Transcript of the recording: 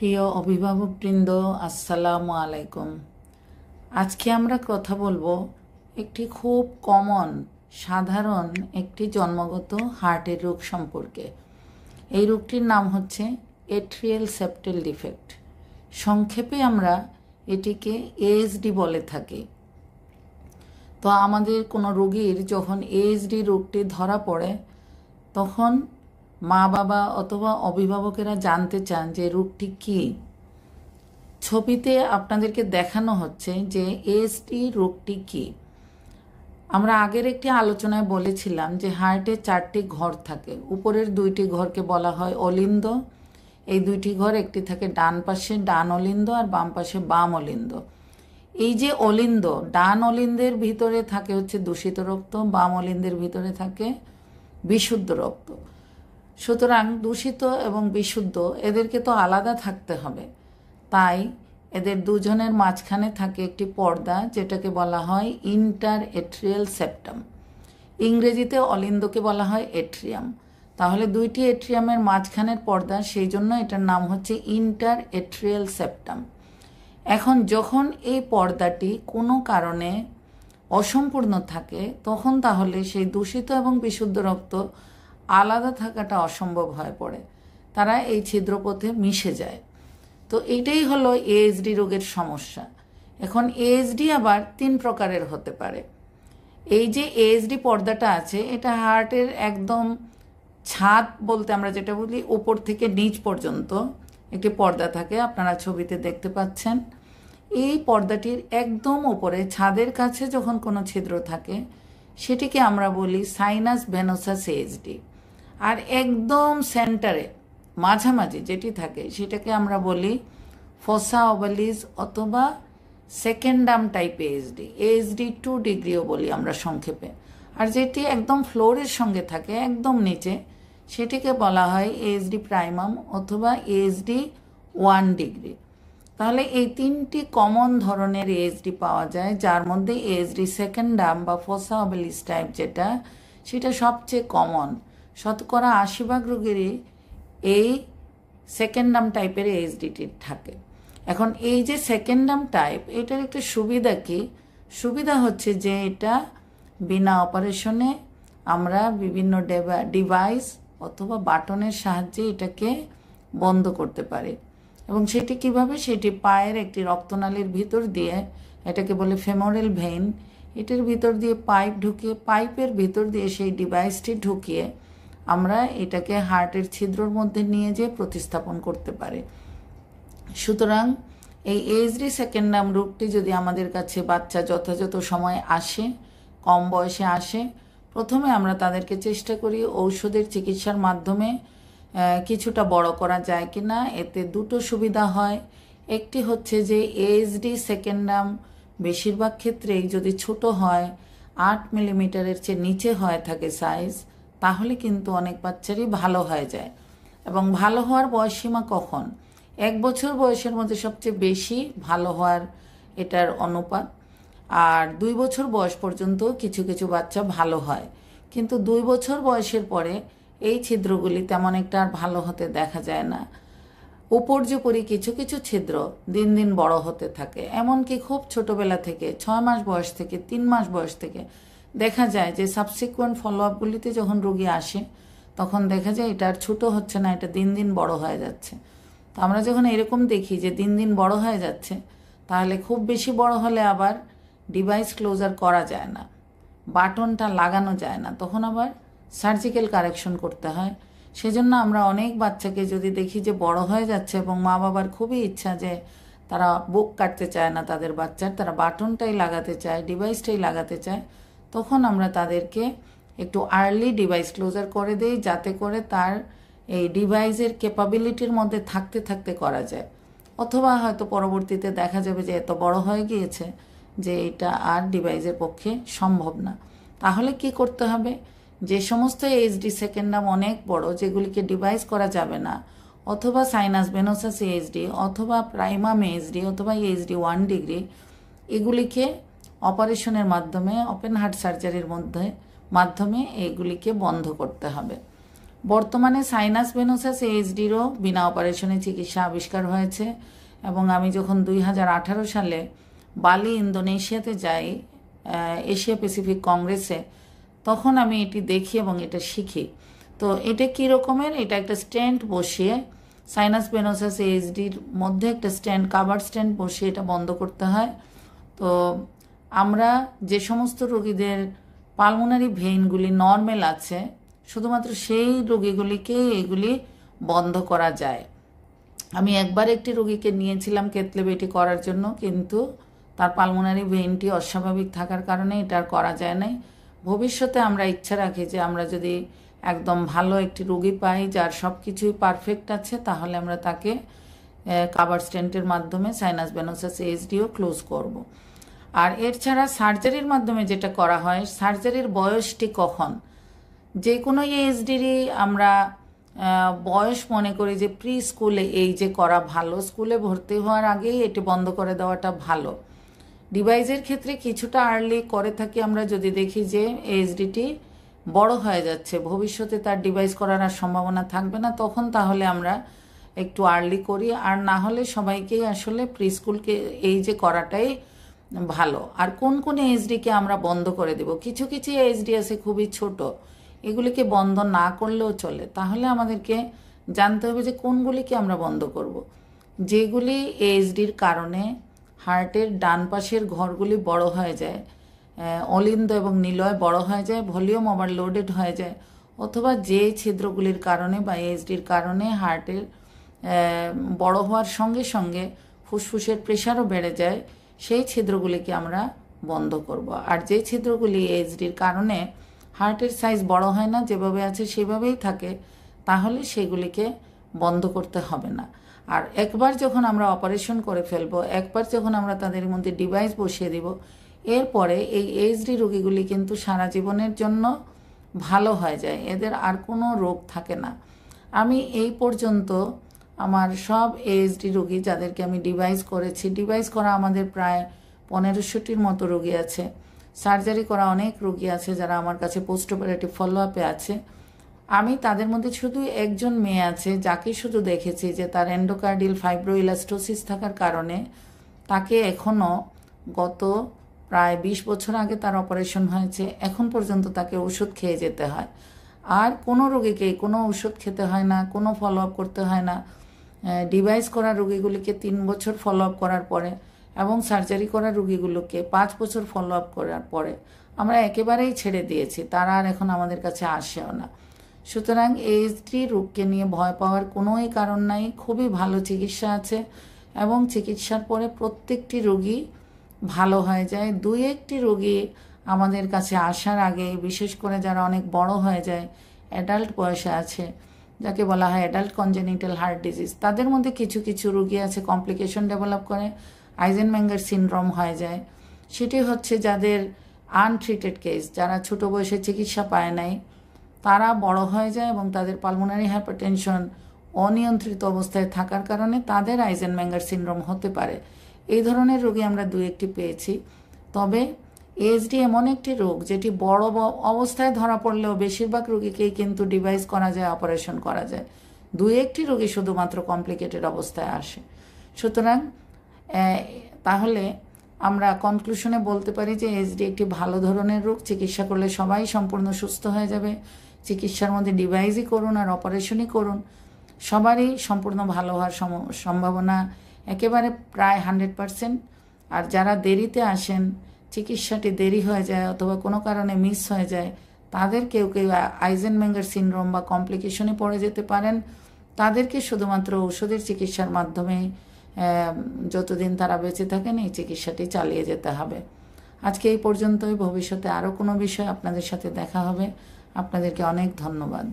প্রিয় অভিভাবকবৃন্দ, আসসালামু আলাইকুম। আজকে আমরা কথা বলবো একটি খুব কমন সাধারণ একটি জন্মগত হার্টের রোগ সম্পর্কে। এই রোগটির নাম হচ্ছে এট্রিয়াল সেপ্টাল ডিফেক্ট। সংক্ষেপে আমরা এটিকে এএসডি বলে থাকি। তো আমাদের কোনো রোগীর যখন এএসডি রোগটি ধরা পড়ে তখন মা বাবা অথবা অভিভাবকেরা জানতে চান যে রোগটি কী। ছবিতে আপনাদেরকে দেখানো হচ্ছে যে এএসডি রোগটি কী। আমরা আগের একটি আলোচনায় বলেছিলাম যে হার্টে 4টি ঘর থাকে। উপরের 2টি ঘরকে বলা হয় অলিন্দ। এই 2টি ঘর, একটি থাকে ডান পাশে ডান অলিন্দ আর বাম পাশে বাম অলিন্দ। এই যে অলিন্দ, ডান অলিন্দের ভিতরে থাকে হচ্ছে দূষিত রক্ত, বাম অলিন্দের ভিতরে থাকে বিশুদ্ধ রক্ত। সুতরাং দূষিত এবং বিশুদ্ধ এদেরকে তো আলাদা থাকতে হবে, তাই এদের দুজনের মাঝখানে থাকে একটি পর্দা যেটাকে বলা হয় ইন্টার এট্রিয়াল সেপ্টাম। ইংরেজিতে অলিন্দকে বলা হয় এট্রিয়াম। তাহলে 2টি এট্রিয়ামের মাঝখানের পর্দা, সেই জন্য এটার নাম হচ্ছে ইন্টার এট্রিয়াল সেপ্টাম। এখন যখন এই পর্দাটি কোনো কারণে অসম্পূর্ণ থাকে তখন তাহলে সেই দূষিত এবং বিশুদ্ধ রক্ত আলাদা থাকাটা অসম্ভব হয়ে পড়ে, তারা এই ছিদ্রপথে মিশে যায়। তো এইটাই হলো এএসডি রোগের সমস্যা। এখন এএসডি আবার 3 প্রকারের হতে পারে। এই যে এএসডি পর্দাটা আছে এটা হার্টের একদম ছাদ বলতে আমরা যেটা বলি, উপর থেকে নিচ পর্যন্ত একটি পর্দা থাকে, আপনারা ছবিতে দেখতে পাচ্ছেন। এই পর্দাটির একদম উপরে ছাদের কাছে যখন কোনো ছিদ্র থাকে সেটিকে আমরা বলি সাইনাস ভেনোসাস এএসডি। আর একদম সেন্টারে মাঝামাঝি যেটি থাকে সেটাকে আমরা বলি ফসা ওভালিস অথবা সেকেন্ডাম টাইপ এএসডি, এএসডি 2 ডিগ্রিও বলি আমরা সংক্ষেপে। আর যেটি একদম ফ্লোরের সঙ্গে থাকে একদম নিচে সেটিকে বলা হয় এএসডি প্রাইমাম অথবা এএসডি 1 ডিগ্রি। তাহলে এই 3টি কমন ধরনের এএসডি পাওয়া যায়, যার মধ্যে এএসডি সেকেন্ডাম বা ফসা ওভালিস টাইপ যেটা, সেটা সবচেয়ে কমন। শতকরা 80% রোগীরই এই সেকেন্ডাম টাইপের এএসডিটি থাকে। এখন এই যে সেকেন্ডাম টাইপ, এটার একটা সুবিধা কি? সুবিধা হচ্ছে যে এটা বিনা অপারেশনে আমরা বিভিন্ন ডিভাইস অথবা বাটনের সাহায্যে এটাকে বন্ধ করতে পারি। এবং সেটি কিভাবে? সেটি পায়ের একটি রক্তনালীর ভিতর দিয়ে, এটাকে বলে ফেমোরাল ভেইন, এটার ভিতর দিয়ে পাইপ ঢুকিয়ে, পাইপের ভিতর দিয়ে সেই ডিভাইসটি ঢুকিয়ে আমরা এটাকে হার্টের ছিদ্রর মধ্যে নিয়ে যেয়ে প্রতিস্থাপন করতে পারি। সুতরাং এই এএসডি সেকেন্ডাম রোগটি যদি আমাদের কাছে বাচ্চা যথাযথ সময় আসে, কম বয়সে আসে, প্রথমে আমরা তাদেরকে চেষ্টা করি ঔষধের চিকিৎসার মাধ্যমে কিছুটা বড় করা যায় কিনা। এতে 2টো সুবিধা হয়। একটি হচ্ছে যে এএসডি সেকেন্ডাম বেশিরভাগ ক্ষেত্রেই যদি ছোট হয়, 8 মিলিমিটারের চেয়ে নিচে হয়ে থাকে সাইজ, তাহলে কিন্তু অনেক বাচ্চারই ভালো হয়ে যায়। এবং ভালো হওয়ার বয়সসীমা কখন? 1 বছর বয়সের মধ্যে সবচেয়ে বেশি ভালো হওয়ার এটার অনুপাত। আর 2 বছর বয়স পর্যন্ত কিছু কিছু বাচ্চা ভালো হয়, কিন্তু 2 বছর বয়সের পরে এই ছিদ্রগুলি তেমন একটা আর ভালো হতে দেখা যায় না। উপর্যুপরি কিছু কিছু ছিদ্র দিন দিন বড় হতে থাকে। এমনকি খুব ছোটবেলা থেকে 6 মাস বয়স থেকে 3 মাস বয়স থেকে দেখা যায় যে সাবসিকুয়েন্ট ফলো আপগুলিতে যখন রোগী আসে তখন দেখা যায় এটা আর ছোটো হচ্ছে না, এটা দিন দিন বড় হয়ে যাচ্ছে। তো আমরা যখন এরকম দেখি যে দিন দিন বড় হয়ে যাচ্ছে, তাহলে খুব বেশি বড় হলে আবার ডিভাইস ক্লোজার করা যায় না, বাটনটা লাগানো যায় না, তখন আবার সার্জিক্যাল কারেকশন করতে হয়। সেজন্য আমরা অনেক বাচ্চাকে যদি দেখি যে বড় হয়ে যাচ্ছে এবং মা বাবার খুবই ইচ্ছা যে তারা বুক কাটতে চায় না তাদের বাচ্চার, তারা বাটনটাই লাগাতে চায়, ডিভাইসটাই লাগাতে চায়, তখন আমরা তাদেরকে একটু আর্লি ডিভাইস ক্লোজার করে দিই, যাতে করে তার এই ডিভাইসের ক্যাপাবিলিটির মধ্যে থাকতে থাকতে করা যায়। অথবা হয়তো পরবর্তীতে দেখা যাবে যে এত বড় হয়ে গিয়েছে যে এটা আর ডিভাইসের পক্ষে সম্ভব না। তাহলে কি করতে হবে? যে সমস্ত এএসডি সেকেন্ডাম অনেক বড়, যেগুলিকে ডিভাইস করা যাবে না, অথবা সাইনাস ভেনোসাস এএসডি অথবা প্রাইমাম এএসডি অথবা এএসডি 1 ডিগ্রি, এগুলিকে অপারেশনের মাধ্যমে, ওপেন হার্ট সার্জারির মাধ্যমে এগুলিকে বন্ধ করতে হবে। বর্তমানে সাইনাস ভেনোসাস এইচডিরও বিনা অপারেশনে চিকিৎসা আবিষ্কার হয়েছে এবং আমি যখন 2018 সালে বালি ইন্দোনেশিয়াতে যাই এশিয়া প্যাসিফিক কংগ্রেসে, তখন আমি এটি দেখি এবং এটা শিখি। তো এটা কী রকমের, এটা একটা স্ট্যান্ড বসিয়ে সাইনাস ভেনোসাস এইচডির মধ্যে একটা স্ট্যান্ড, কাভার স্ট্যান্ড বসিয়ে এটা বন্ধ করতে হয়। তো আমরা যে সমস্ত রোগীদের পালমোনারি ভেইনগুলি নর্মাল আছে, শুধুমাত্র সেই রোগীগুলিকে এগুলি বন্ধ করা যায়। আমি একবার একটি রোগীকে নিয়েছিলাম কেতলে বেটি করার জন্য, কিন্তু তার পালমোনারি ভেইনটি অস্বাভাবিক থাকার কারণে এটা আর করা যায় নাই। ভবিষ্যতে আমরা ইচ্ছা রাখি যে আমরা যদি একদম ভালো একটি রোগী পাই যার সব কিছুই পারফেক্ট আছে, তাহলে আমরা তাকে কাভার স্টেন্টের মাধ্যমে সাইনাস ভেনোসাস এইচডিও ক্লোজ করব। আর এর ছাড়া সার্জারির মাধ্যমে যেটা করা হয়, সার্জারির বয়সটি কখন, যে কোনো এইচডিরই আমরা বয়স মনে করি যে প্রি স্কুলে এই যে করা ভালো, স্কুলে ভর্তি হওয়ার আগেই এটি বন্ধ করে দেওয়াটা ভালো। ডিভাইসের ক্ষেত্রে কিছুটা আর্লি করে থাকি আমরা, যদি দেখি যে এইচডিটি বড় হয়ে যাচ্ছে, ভবিষ্যতে তার ডিভাইস করার আর সম্ভাবনা থাকবে না, তখন তাহলে আমরা একটু আর্লি করি। আর না হলে সবাইকেই আসলে প্রি স্কুলকে এই যে করাটাই ভালো। আর কোন কোন এইচডিকে আমরা বন্ধ করে দেব, কিছু কিছু এইচডি আছে খুবই ছোট, এগুলিকে বন্ধ না করলেও চলে। তাহলে আমাদেরকে জানতে হবে যে কোনগুলিকে আমরা বন্ধ করব। যেগুলি এইচডির কারণে হার্টের ডান পাশের ঘরগুলি বড় হয়ে যায়, অলিন্দ এবং নিলয় বড় হয়ে যায়, ভলিউম ওভারলোডেড হয়ে যায়, অথবা যে ছিদ্রগুলির কারণে বা এইচডির কারণে হার্টের বড় হওয়ার সঙ্গে সঙ্গে ফুসফুসের প্রেশারও বেড়ে যায়, সেই ছিদ্রগুলিকে আমরা বন্ধ করব। আর যে ছিদ্রগুলি এইচডির কারণে হার্টের সাইজ বড় হয় না, যেভাবে আছে সেভাবেই থাকে, তাহলে সেগুলিকে বন্ধ করতে হবে না। আর একবার যখন আমরা অপারেশন করে ফেলবো, একবার যখন আমরা তাদের মধ্যে ডিভাইস বসিয়ে দিব, এরপরে এই এইচডি রোগীগুলি কিন্তু সারা জীবনের জন্য ভালো হয়ে যায়, এদের আর কোনো রোগ থাকে না। আমি এই পর্যন্ত আমার সব এইচডি রোগী যাদেরকে আমি ডিভাইস করেছি, ডিভাইস করা আমাদের প্রায় 1500টির মতো রোগী আছে, সার্জারি করা অনেক রোগী আছে যারা আমার কাছে পোস্ট অপারেটিভ ফলো আপে আছে। আমি তাদের মধ্যে শুধু একজন মেয়ে আছে যাকে শুধু দেখেছি যে তার এন্ডোকার্ডিয়াল ফাইব্রোইলাস্টোসিস থাকার কারণে তাকে এখনও গত প্রায় 20 বছর আগে তার অপারেশন হয়েছে, এখন পর্যন্ত তাকে ওষুধ খেয়ে যেতে হয়। আর কোনো রোগীকে কোনো ওষুধ খেতে হয় না, কোনো ফলো আপ করতে হয় না। ডিভাইস করা রোগীগুলিকে 3 বছর ফলো আপ করার পরে এবং সার্জারি করা রোগীগুলোকে 5 বছর ফলো আপ করার পরে আমরা একেবারেই ছেড়ে দিয়েছি, তারা আর এখন আমাদের কাছে আসেও না। সুতরাং এইচডি রোগকে নিয়ে ভয় পাওয়ার কোনোই কারণ নাই, খুবই ভালো চিকিৎসা আছে এবং চিকিৎসার পরে প্রত্যেকটি রোগী ভালো হয়ে যায়। 2-1টি রোগী আমাদের কাছে আসার আগে, বিশেষ করে যারা অনেক বড় হয়ে যায়, অ্যাডাল্ট বয়সে আছে, যাকে বলা হয় অ্যাডাল্ট কনজেনিটাল হার্ট ডিজিজ, তাদের মধ্যে কিছু কিছু রোগী আছে কমপ্লিকেশন ডেভেলপ করে, আইজেনমেঙ্গার সিনড্রোম হয়ে যায়। সেটি হচ্ছে যাদের আনট্রিটেড কেস, যারা ছোট বয়সে চিকিৎসা পায় নাই, তারা বড় হয়ে যায় এবং তাদের পালমোনারি হাইপারটেনশন অনিয়ন্ত্রিত অবস্থায় থাকার কারণে তাদের আইজেনমেঙ্গার সিনড্রোম হতে পারে। এই ধরনের রোগী আমরা 2-1টি পেয়েছি। তবে এইচডি এমন একটি রোগ যেটি বড় অবস্থায় ধরা পড়লেও বেশিরভাগ রোগীকেই কিন্তু ডিভাইস করা যায়, অপারেশন করা যায়। 2-1টি রোগী শুধুমাত্র কমপ্লিকেটেড অবস্থায় আসে। সুতরাং তাহলে আমরা কনক্লুশনে বলতে পারি যে এইচডি একটি ভালো ধরনের রোগ, চিকিৎসা করলে সবাই সম্পূর্ণ সুস্থ হয়ে যাবে। চিকিৎসার মধ্যে ডিভাইসই করুন আর অপারেশনই করুন, সবারই সম্পূর্ণ ভালো হওয়ার সম্ভাবনা একেবারে প্রায় 100%। আর যারা দেরিতে আসেন, চিকিৎসাটি দেরি হয়ে যায় অথবা কোনো কারণে মিস হয়ে যায়, তাদের কেউ কেউ আইজেনমেঙ্গার সিনড্রোম বা কমপ্লিকেশনে পড়ে যেতে পারেন। তাদেরকে শুধুমাত্র ওষুধের চিকিৎসার মাধ্যমে যতদিন তারা বেঁচে থাকেন এই চিকিৎসাটি চালিয়ে যেতে হবে। আজকে এই পর্যন্তই, ভবিষ্যতে আরও কোনো বিষয় আপনাদের সাথে দেখা হবে। আপনাদেরকে অনেক ধন্যবাদ।